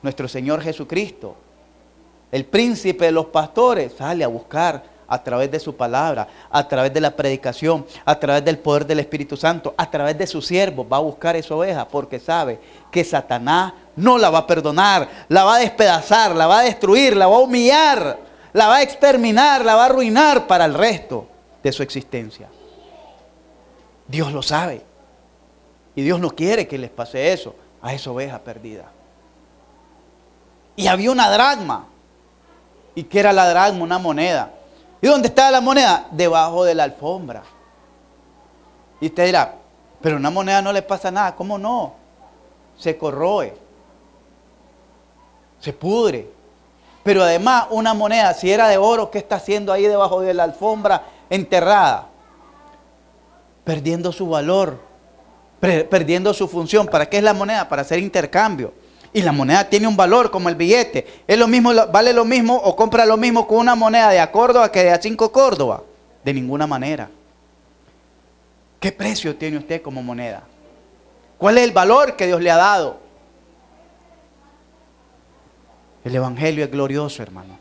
nuestro Señor Jesucristo, el príncipe de los pastores, sale a buscar a través de su palabra, a través de la predicación, a través del poder del Espíritu Santo, a través de sus siervos, va a buscar esa oveja porque sabe que Satanás no la va a perdonar, la va a despedazar, la va a destruir, la va a humillar, la va a exterminar, la va a arruinar para el resto de su existencia. Dios lo sabe y Dios no quiere que les pase eso a esa oveja perdida. Y había una dracma. ¿Y qué era la dracma? Una moneda. ¿Y dónde estaba la moneda? Debajo de la alfombra. Y usted dirá, pero una moneda no le pasa nada. ¿Cómo no? Se corroe, se pudre. Pero además una moneda, si era de oro, ¿qué está haciendo ahí debajo de la alfombra enterrada? Perdiendo su valor, perdiendo su función. ¿Para qué es la moneda? Para hacer intercambio. Y la moneda tiene un valor como el billete. Es lo mismo, vale lo mismo o compra lo mismo con una moneda de a Córdoba que de a 5 Córdoba. De ninguna manera. ¿Qué precio tiene usted como moneda? ¿Cuál es el valor que Dios le ha dado? El evangelio es glorioso, hermano.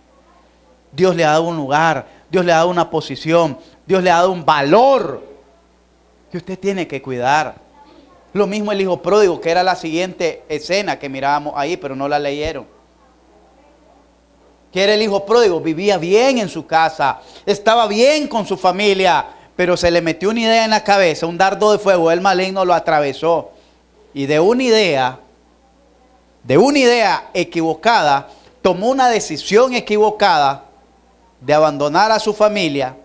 Dios le ha dado un lugar, Dios le ha dado una posición, Dios le ha dado un valor que usted tiene que cuidar. Lo mismo el hijo pródigo, que era la siguiente escena que mirábamos ahí, pero no la leyeron. Que era el hijo pródigo, vivía bien en su casa, estaba bien con su familia, pero se le metió una idea en la cabeza, un dardo de fuego, el maligno lo atravesó. Y de una idea equivocada, tomó una decisión equivocada de abandonar a su familia.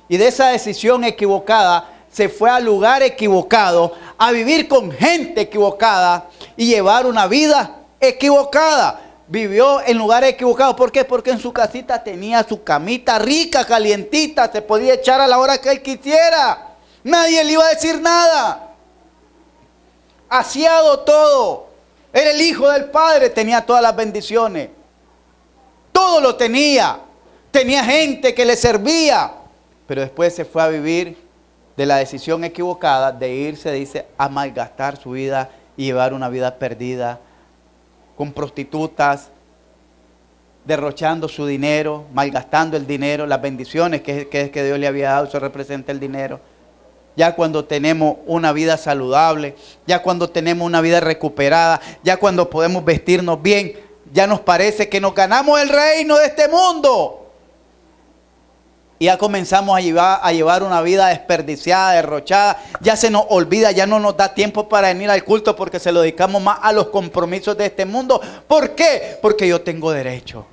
Y de esa decisión equivocada se fue al lugar equivocado, a vivir con gente equivocada y llevar una vida equivocada. Vivió en lugares equivocados. ¿Por qué? Porque en su casita tenía su camita rica, calientita, se podía echar a la hora que él quisiera. Nadie le iba a decir nada. Aseado todo. Era el hijo del Padre, tenía todas las bendiciones. Todo lo tenía. Tenía gente que le servía. Pero después se fue a vivir de la decisión equivocada de irse, dice, a malgastar su vida y llevar una vida perdida, con prostitutas, derrochando su dinero, malgastando el dinero, las bendiciones que Dios le había dado, eso representa el dinero. Ya cuando tenemos una vida saludable, ya cuando tenemos una vida recuperada, ya cuando podemos vestirnos bien, ya nos parece que nos ganamos el reino de este mundo. Y ya comenzamos a llevar una vida desperdiciada, derrochada. Ya se nos olvida, ya no nos da tiempo para venir al culto porque se lo dedicamos más a los compromisos de este mundo. ¿Por qué? Porque yo tengo derecho.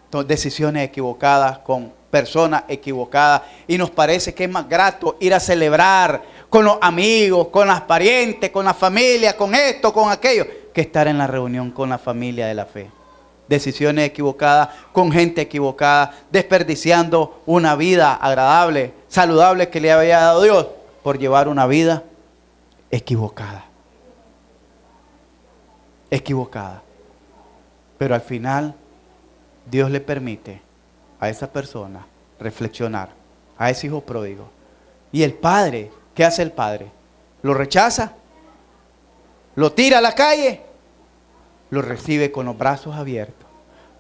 Entonces, decisiones equivocadas con personas equivocadas. Y nos parece que es más grato ir a celebrar con los amigos, con las parientes, con la familia, con esto, con aquello, que estar en la reunión con la familia de la fe. Decisiones equivocadas, con gente equivocada, desperdiciando una vida agradable, saludable que le había dado Dios, por llevar una vida equivocada. Equivocada. Pero al final, Dios le permite a esa persona reflexionar, a ese hijo pródigo. Y el padre, ¿qué hace el padre? ¿Lo rechaza? ¿Lo tira a la calle? Lo recibe con los brazos abiertos.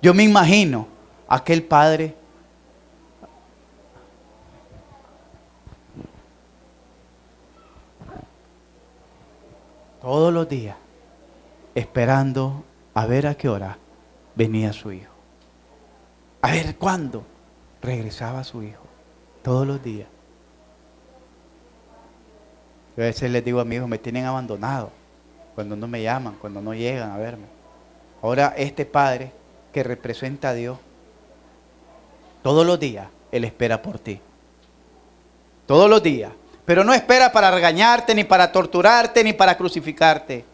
Yo me imagino a aquel padre todos los días esperando a ver a qué hora venía su hijo, a ver cuándo regresaba su hijo. Todos los días. Yo a veces les digo a mis hijos, me tienen abandonado cuando no me llaman, cuando no llegan a verme. Ahora este Padre que representa a Dios, todos los días Él espera por ti. Todos los días. Pero no espera para regañarte, ni para torturarte, ni para crucificarte.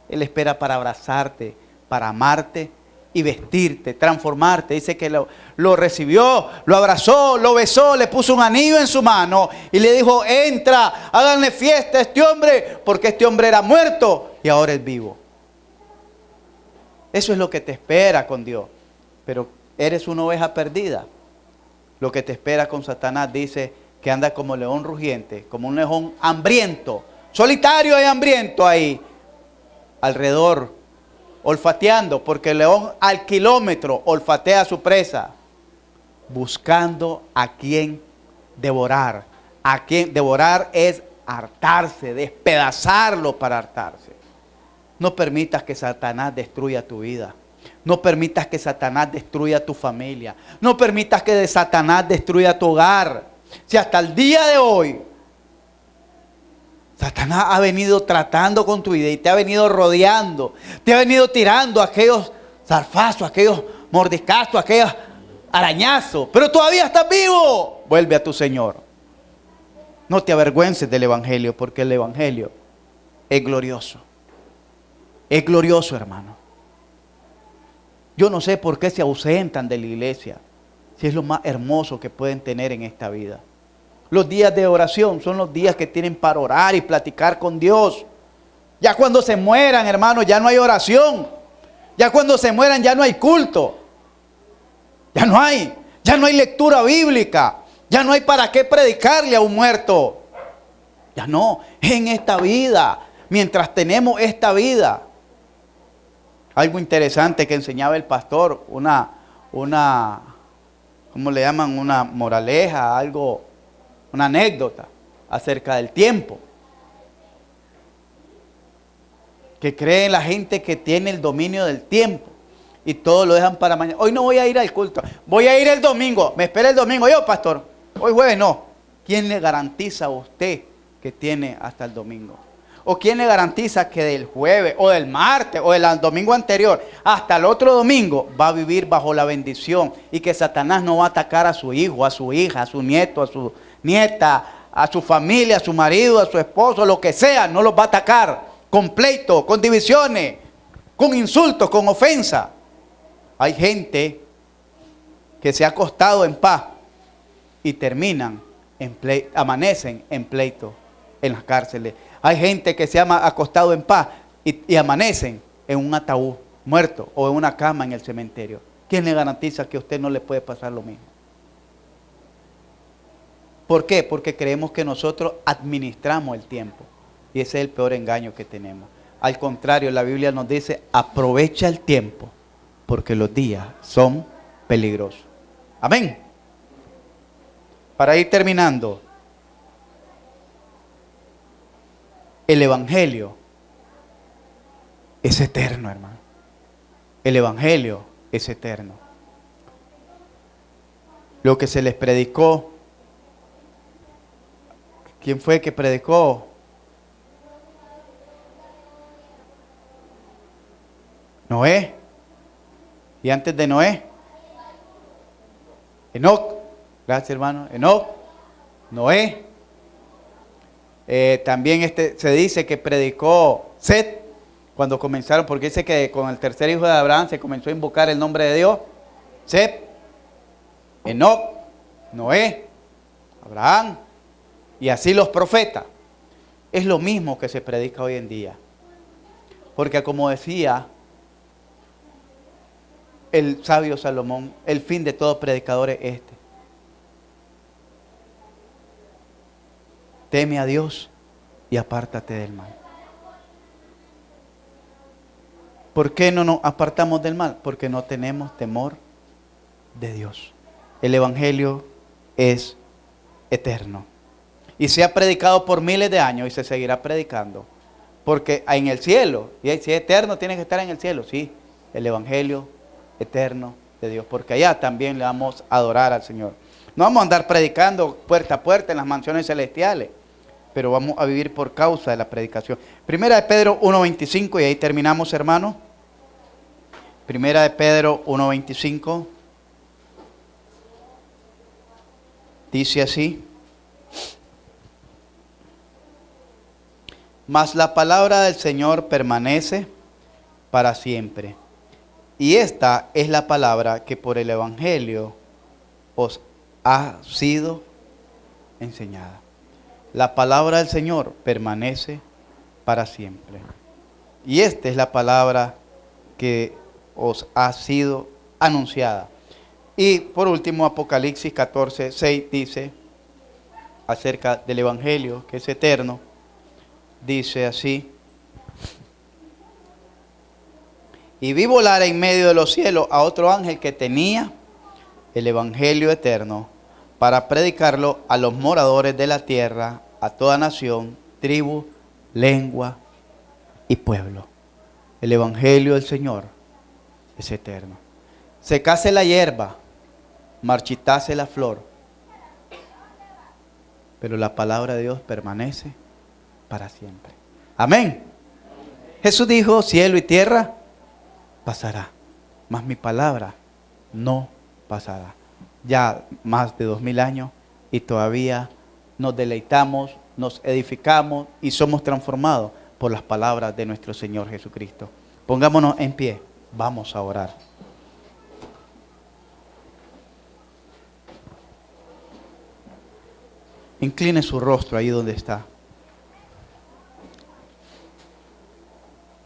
Él espera para abrazarte, para amarte y vestirte, transformarte. Dice que lo recibió, lo abrazó, lo besó, le puso un anillo en su mano y le dijo, entra, háganle fiesta a este hombre, porque este hombre era muerto y ahora es vivo. Eso es lo que te espera con Dios. Pero eres una oveja perdida. Lo que te espera con Satanás dice que anda como león rugiente, como un león hambriento, solitario y hambriento ahí, alrededor, olfateando, porque el león al kilómetro olfatea a su presa, buscando a quien devorar. A quien devorar es hartarse, despedazarlo para hartarse. No permitas que Satanás destruya tu vida. No permitas que Satanás destruya tu familia. No permitas que Satanás destruya tu hogar. Si hasta el día de hoy Satanás ha venido tratando con tu vida y te ha venido rodeando, te ha venido tirando aquellos zarfazos, aquellos mordiscazos, aquellos arañazos, pero todavía estás vivo, vuelve a tu Señor. No te avergüences del Evangelio, porque el Evangelio es glorioso. Es glorioso, hermano. Yo no sé por qué se ausentan de la iglesia, si es lo más hermoso que pueden tener en esta vida. Los días de oración son los días que tienen para orar y platicar con Dios. Ya cuando se mueran, hermanos, ya no hay oración. Ya cuando se mueran ya no hay culto. Ya no hay lectura bíblica. Ya no hay para qué predicarle a un muerto. Ya no, en esta vida, mientras tenemos esta vida. Algo interesante que enseñaba el pastor, una ¿cómo le llaman? Una moraleja, algo, una anécdota acerca del tiempo. Que cree la gente que tiene el dominio del tiempo y todo lo dejan para mañana. Hoy no voy a ir al culto, voy a ir el domingo, me espera el domingo. Yo, pastor, hoy jueves no. ¿Quién le garantiza a usted que tiene hasta el domingo? ¿O quién le garantiza que del jueves o del martes o del domingo anterior hasta el otro domingo va a vivir bajo la bendición y que Satanás no va a atacar a su hijo, a su hija, a su nieto, a su nieta, a su familia, a su marido, a su esposo, lo que sea? No los va a atacar con pleito, con divisiones, con insultos, con ofensa. Hay gente que se ha acostado en paz y terminan en pleito, amanecen en pleito en las cárceles. Hay gente que se ha acostado en paz y amanecen en un ataúd muerto o en una cama en el cementerio. ¿Quién le garantiza que a usted no le puede pasar lo mismo? ¿Por qué? Porque creemos que nosotros administramos el tiempo. Y ese es el peor engaño que tenemos. Al contrario, la Biblia nos dice, aprovecha el tiempo, porque los días son peligrosos. Amén. Para ir terminando, el Evangelio es eterno, hermano. El Evangelio es eterno. Lo que se les predicó, ¿quién fue que predicó? Noé. Y antes de Noé, Enoc. Gracias, hermano. Enoc, Noé. También se dice que predicó Set cuando comenzaron, porque dice que con el tercer hijo de Abraham se comenzó a invocar el nombre de Dios. Set, Enoc, Noé, Abraham y así los profetas. Es lo mismo que se predica hoy en día. Porque como decía el sabio Salomón, el fin de todo predicador es este: teme a Dios y apártate del mal. ¿Por qué no nos apartamos del mal? Porque no tenemos temor de Dios. El Evangelio es eterno. Y se ha predicado por miles de años y se seguirá predicando. Porque en el cielo, y si es eterno, tiene que estar en el cielo. Sí, el Evangelio eterno de Dios. Porque allá también le vamos a adorar al Señor. No vamos a andar predicando puerta a puerta en las mansiones celestiales, pero vamos a vivir por causa de la predicación. Primera de Pedro 1:25 y ahí terminamos, hermano. Primera de Pedro 1:25. Dice así: mas la palabra del Señor permanece para siempre. Y esta es la palabra que por el Evangelio os ha sido enseñada. La palabra del Señor permanece para siempre. Y esta es la palabra que os ha sido anunciada. Y por último, Apocalipsis 14:6 dice acerca del Evangelio, que es eterno. Dice así: y vi volar en medio de los cielos a otro ángel que tenía el Evangelio eterno para predicarlo a los moradores de la tierra, a toda nación, tribu, lengua y pueblo. El Evangelio del Señor es eterno. Secase la hierba, marchitase la flor, pero la palabra de Dios permanece para siempre. Amén. Jesús dijo: cielo y tierra pasará, mas mi palabra no pasará. Ya más de 2000 años y todavía nos deleitamos, nos edificamos y somos transformados por las palabras de nuestro Señor Jesucristo. Pongámonos en pie, vamos a orar. Incline su rostro ahí donde está.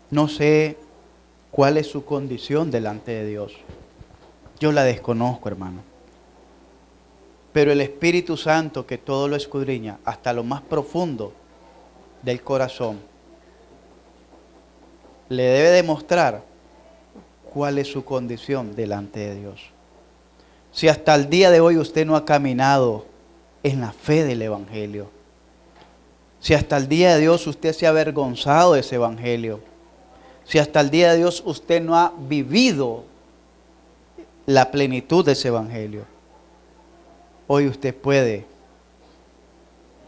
No sé cuál es su condición delante de Dios. Yo la desconozco, hermano. Pero el Espíritu Santo, que todo lo escudriña hasta lo más profundo del corazón, le debe demostrar cuál es su condición delante de Dios. Si hasta el día de hoy usted no ha caminado en la fe del Evangelio, si hasta el día de Dios usted se ha avergonzado de ese Evangelio, si hasta el día de Dios usted no ha vivido la plenitud de ese Evangelio, hoy usted puede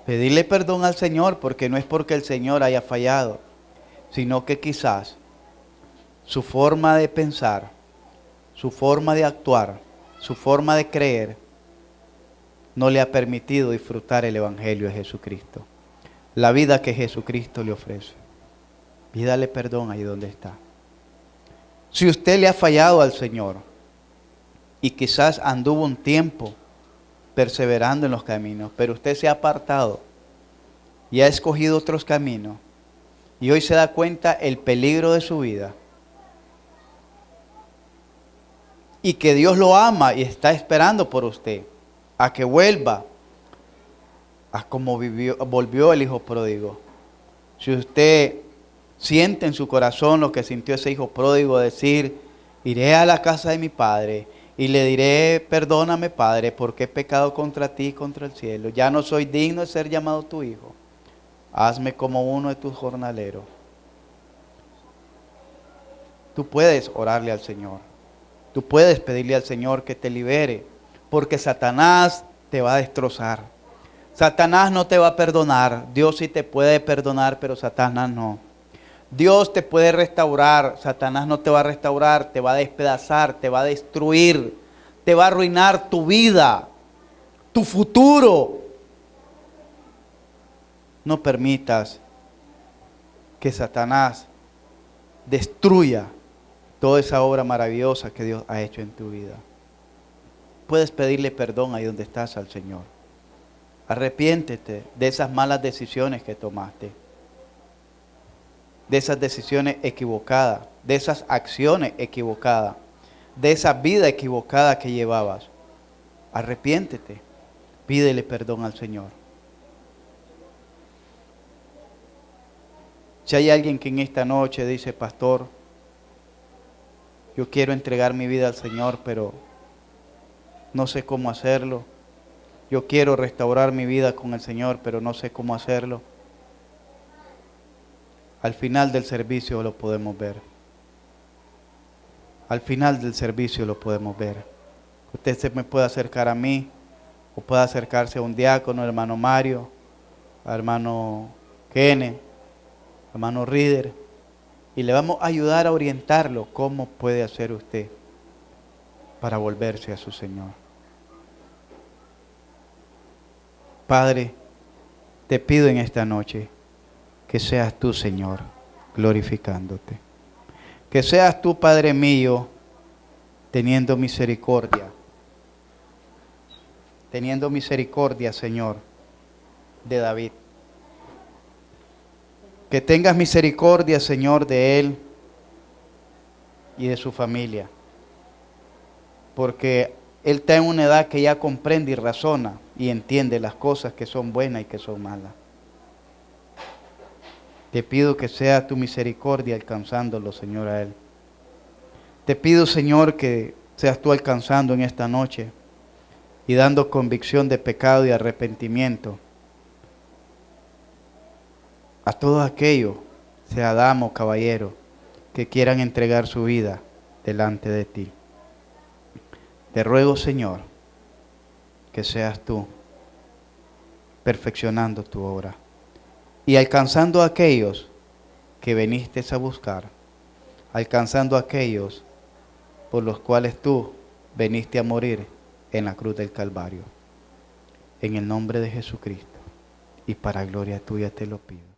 pedirle perdón al Señor, porque no es porque el Señor haya fallado, sino que quizás su forma de pensar, su forma de actuar, su forma de creer, no le ha permitido disfrutar el Evangelio de Jesucristo, la vida que Jesucristo le ofrece. Pídale perdón ahí donde está. Si usted le ha fallado al Señor y quizás anduvo un tiempo perseverando en los caminos, pero usted se ha apartado y ha escogido otros caminos y hoy se da cuenta el peligro de su vida y que Dios lo ama y está esperando por usted a que vuelva a como volvió el hijo pródigo. Si usted siente en su corazón lo que sintió ese hijo pródigo, decir: iré a la casa de mi padre y le diré: perdóname, Padre, porque he pecado contra ti y contra el cielo. Ya no soy digno de ser llamado tu hijo. Hazme como uno de tus jornaleros. Tú puedes orarle al Señor. Tú puedes pedirle al Señor que te libere, porque Satanás te va a destrozar. Satanás no te va a perdonar. Dios sí te puede perdonar, pero Satanás no. Dios te puede restaurar, Satanás no te va a restaurar, te va a despedazar, te va a destruir, te va a arruinar tu vida, tu futuro. No permitas que Satanás destruya toda esa obra maravillosa que Dios ha hecho en tu vida. Puedes pedirle perdón ahí donde estás al Señor. Arrepiéntete de esas malas decisiones que tomaste, de esas decisiones equivocadas, de esas acciones equivocadas, de esa vida equivocada que llevabas. Arrepiéntete, pídele perdón al Señor. Si hay alguien que en esta noche dice: pastor, yo quiero entregar mi vida al Señor, pero no sé cómo hacerlo. Yo quiero restaurar mi vida con el Señor, pero no sé cómo hacerlo. Al final del servicio lo podemos ver. Al final del servicio lo podemos ver. Usted se me puede acercar a mí o pueda acercarse a un diácono, hermano Mario, hermano Kene, hermano Rieder, y le vamos a ayudar a orientarlo cómo puede hacer usted para volverse a su Señor. Padre, te pido en esta noche que seas tú, Señor, glorificándote. Que seas tú, Padre mío, teniendo misericordia, Señor, de David. Que tengas misericordia, Señor, de él y de su familia. Porque él está en una edad que ya comprende y razona y entiende las cosas que son buenas y que son malas. Te pido que sea tu misericordia alcanzándolo, Señor, a él. Te pido, Señor, que seas tú alcanzando en esta noche y dando convicción de pecado y arrepentimiento a todos aquellos, sea dama o caballero, que quieran entregar su vida delante de ti. Te ruego, Señor, que seas tú perfeccionando tu obra y alcanzando a aquellos que viniste a buscar, alcanzando a aquellos por los cuales tú viniste a morir en la cruz del Calvario. En el nombre de Jesucristo y para gloria tuya te lo pido.